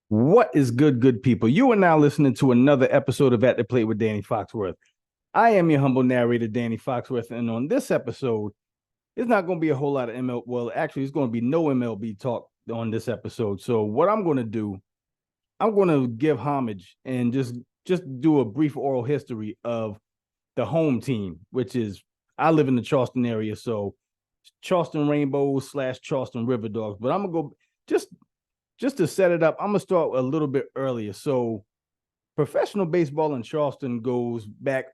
What is good people? You are now listening to another episode of At the Plate with Danny Foxworth. I am your humble narrator, Danny Foxworth, and on this episode, it's not going to be a whole lot of ML. Well, actually, it's going to be no MLB talk on this episode. So, what I'm going to do, I'm going to give homage and just do a brief oral history of the home team, which is I live in the Charleston area, so Charleston Rainbows / Charleston Riverdogs. But I'm gonna go just just to set it up. I'm gonna start a little bit earlier. So professional baseball in Charleston goes back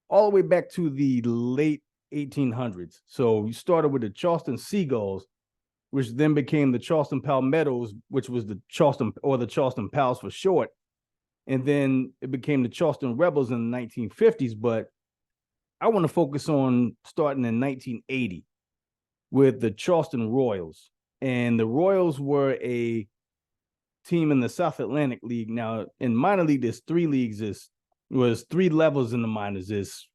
all the way back to the late 1800s. So you started with the Charleston Seagulls, which then became the Charleston Palmettos, which was the Charleston or the Charleston Pals for short. And then it became the Charleston Rebels in the 1950s. But I want to focus on starting in 1980 with the Charleston Royals. And the Royals were a team in the South Atlantic League. Now, in minor league, there's three leagues. Was three levels in the minors. There's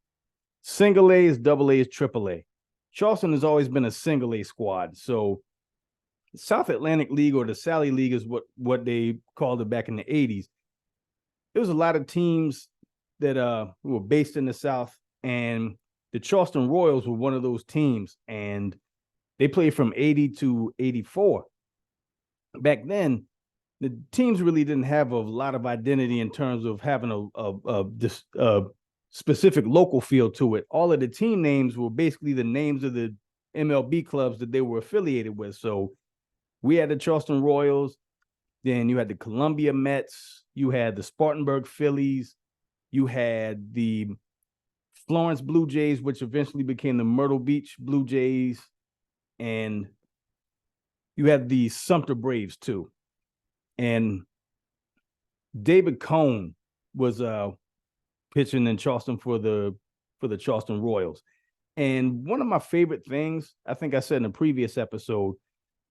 single A's, double A's, triple A. Charleston has always been a single A squad. So South Atlantic League, or the Sally League, is what they called it back in the 80s. There was a lot of teams that were based in the South, and the Charleston Royals were one of those teams, and they played from 80 to 84. Back then, the teams really didn't have a lot of identity in terms of having a specific local feel to it. All of the team names were basically the names of the MLB clubs that they were affiliated with. So we had the Charleston Royals, then you had the Columbia Mets, you had the Spartanburg Phillies, you had the Florence Blue Jays, which eventually became the Myrtle Beach Blue Jays, and you had the Sumter Braves too. And David Cone was pitching in Charleston for the Charleston Royals. And one of my favorite things, I think I said in a previous episode,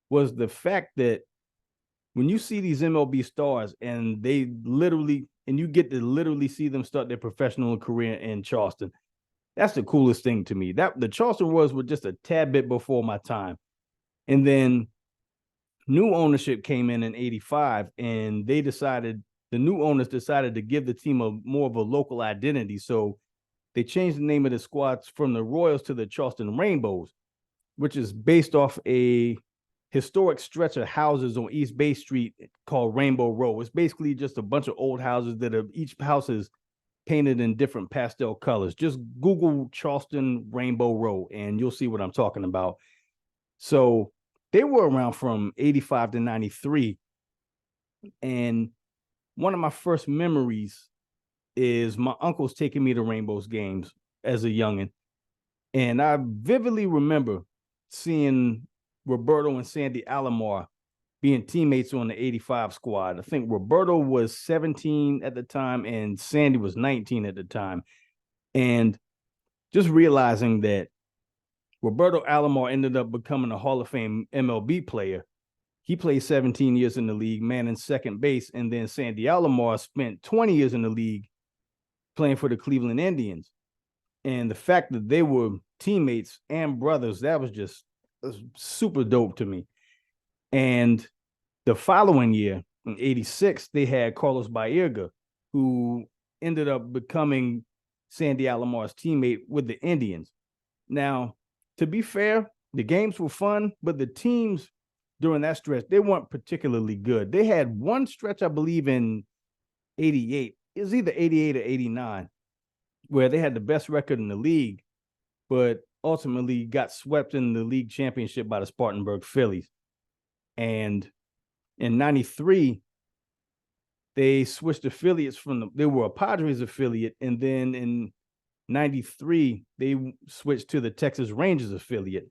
was the fact that when you see these MLB stars and you get to literally see them start their professional career in Charleston, that's the coolest thing to me. That the Charleston Royals were just a tad bit before my time. And then new ownership came in '85, and the new owners decided to give the team more of a local identity. So they changed the name of the squads from the Royals to the Charleston Rainbows, which is based off a historic stretch of houses on East Bay Street called Rainbow Row. It's basically just a bunch of old houses that each house is painted in different pastel colors. Just Google Charleston Rainbow Row and you'll see what I'm talking about. So they were around from 85 to 93. And one of my first memories is my uncle's taking me to Rainbows games as a youngin'. And I vividly remember seeing Roberto and Sandy Alomar being teammates on the 85 squad. I think Roberto was 17 at the time and Sandy was 19 at the time. And just realizing that Roberto Alomar ended up becoming a Hall of Fame MLB player. He played 17 years in the league, manning second base, and then Sandy Alomar spent 20 years in the league playing for the Cleveland Indians. And the fact that they were teammates and brothers, that was super dope to me. And the following year, in '86, they had Carlos Baerga, who ended up becoming Sandy Alomar's teammate with the Indians. Now, to be fair, the games were fun, but the teams during that stretch, they weren't particularly good. They had one stretch, I believe, in '88. It was either '88 or '89, where they had the best record in the league, but ultimately got swept in the league championship by the Spartanburg Phillies. And in '93, they switched affiliates they were a Padres affiliate, and then in '93, they switched to the Texas Rangers affiliate.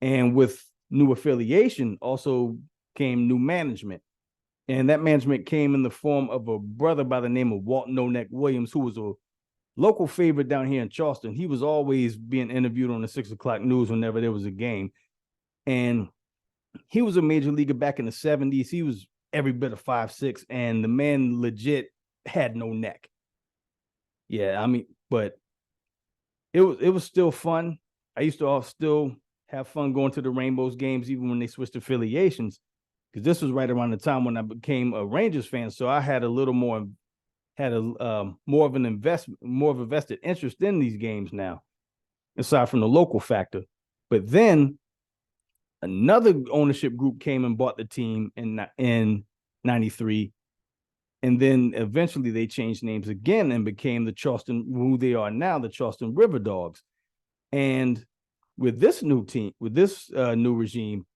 And with new affiliation also came new management. And that management came in the form of a brother by the name of Walt No Neck Williams, who was a local favorite down here in Charleston. He was always being interviewed on the 6 o'clock news whenever there was a game. And he was a major leaguer back in the '70s. He was every bit of 5'6", and the man legit had no neck. Yeah, I mean, but it was still fun. I used to still have fun going to the Rainbows games, even when they switched affiliations, because this was right around the time when I became a Rangers fan. So I had more of a vested interest in these games now, aside from the local factor. But then another ownership group came and bought the team in 93. And then eventually they changed names again and became who they are now, the Charleston Riverdogs. And with this new team, with this new regime,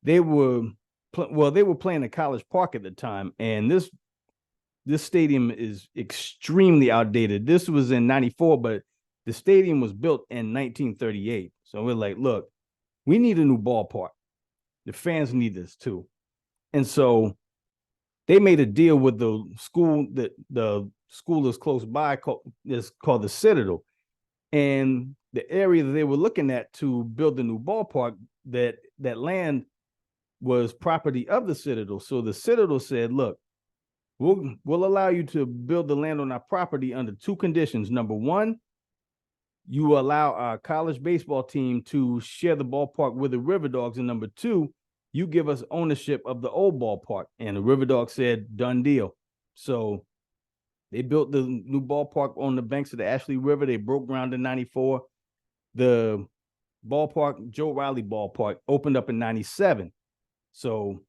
they were playing at College Park at the time, and this stadium is extremely outdated. This was in 94, but the stadium was built in 1938. So we're like, look, we need a new ballpark. The fans need this too. And so they made a deal with the school that the school is close by, is called the Citadel. And the area that they were looking at to build the new ballpark, that land was property of the Citadel. So the Citadel said, look, we'll allow you to build the land on our property under two conditions. Number one, you allow our college baseball team to share the ballpark with the Riverdogs. And number two, you give us ownership of the old ballpark. And the Riverdogs said, done deal. So they built the new ballpark on the banks of the Ashley River. They broke ground in 94. The ballpark, Joe Riley Ballpark, opened up in 97. So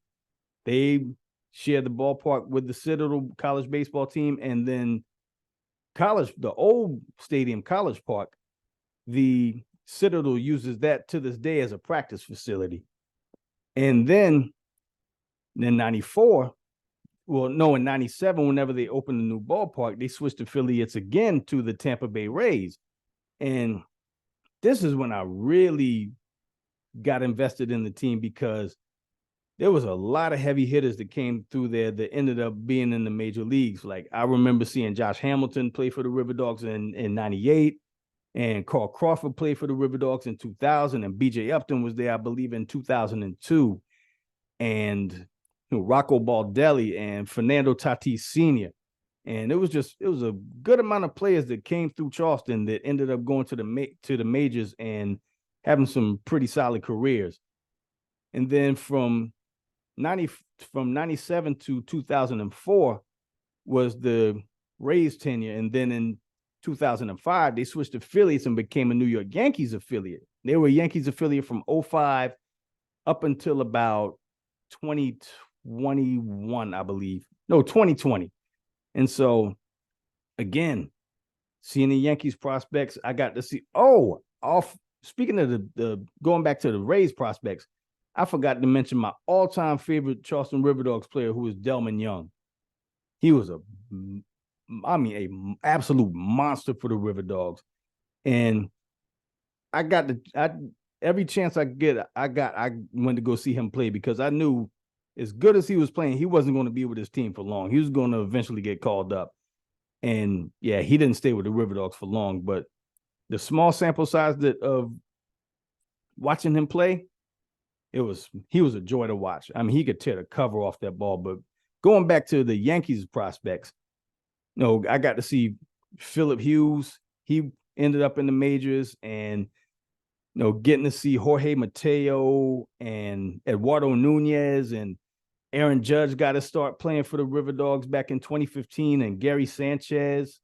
they shared the ballpark with the Citadel college baseball team. And then the old stadium, College Park, the Citadel uses that to this day as a practice facility. And then in 94, in 97, whenever they opened the new ballpark, they switched affiliates again to the Tampa Bay Rays. And this is when I really got invested in the team, because there was a lot of heavy hitters that came through there that ended up being in the major leagues. Like, I remember seeing Josh Hamilton play for the Riverdogs in 98, and Carl Crawford played for the Riverdogs in 2000, and BJ Upton was there, I believe, in 2002. And Rocco Baldelli and Fernando Tatis Sr. And it was a good amount of players that came through Charleston that ended up going to the majors and having some pretty solid careers. And then from 97 to 2004 was the Rays tenure. And then in 2005, they switched affiliates and became a New York Yankees affiliate. They were a Yankees affiliate from 05 up until about 2021, I believe. No, 2020. And so, again, seeing the Yankees prospects, I got to see. Speaking of the going back to the Rays prospects, I forgot to mention my all-time favorite Charleston Riverdogs player, who was Delman Young. He was a absolute monster for the Riverdogs. And every chance I get, I went to go see him play, because I knew, as good as he was playing, he wasn't going to be with his team for long. He was going to eventually get called up. And yeah, he didn't stay with the Riverdogs for long, but the small sample size of watching him play, he was a joy to watch. I mean, he could tear the cover off that ball. But going back to the Yankees prospects, I got to see Phillip Hughes. He ended up in the majors, and getting to see Jorge Mateo and Eduardo Nunez, and Aaron Judge got to start playing for the Riverdogs back in 2015, and Gary Sanchez.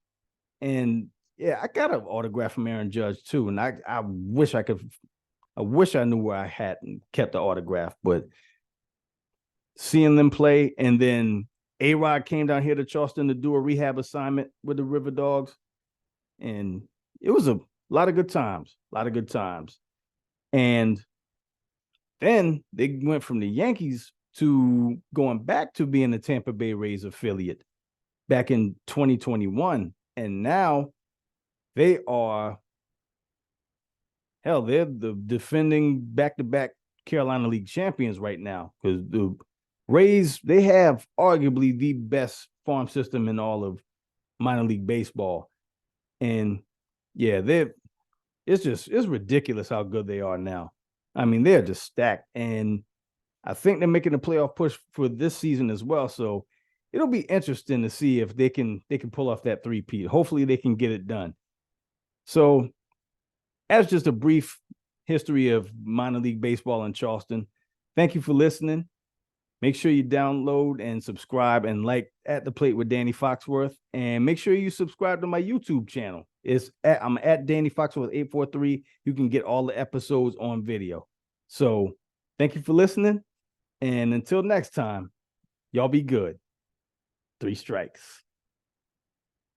And yeah, I got an autograph from Aaron Judge too. And I wish I knew where I had and kept the autograph. But seeing them play, and then A-Rod came down here to Charleston to do a rehab assignment with the Riverdogs, and it was a lot of good times. And then they went from the Yankees to going back to being the Tampa Bay Rays affiliate back in 2021. And now they're the defending back-to-back Carolina League champions right now, because the Rays, they have arguably the best farm system in all of minor league baseball. And yeah, it's ridiculous how good they are now. I mean, they're just stacked, and I think they're making a playoff push for this season as well. So it'll be interesting to see if they can pull off that three-peat. Hopefully they can get it done. So as just a brief history of minor league baseball in Charleston, thank you for listening. Make sure you download and subscribe and like At the Plate with Danny Foxworth. And make sure you subscribe to my YouTube channel. I'm at Danny Foxworth 843. You can get all the episodes on video. So thank you for listening. And until next time, y'all be good. 3 strikes.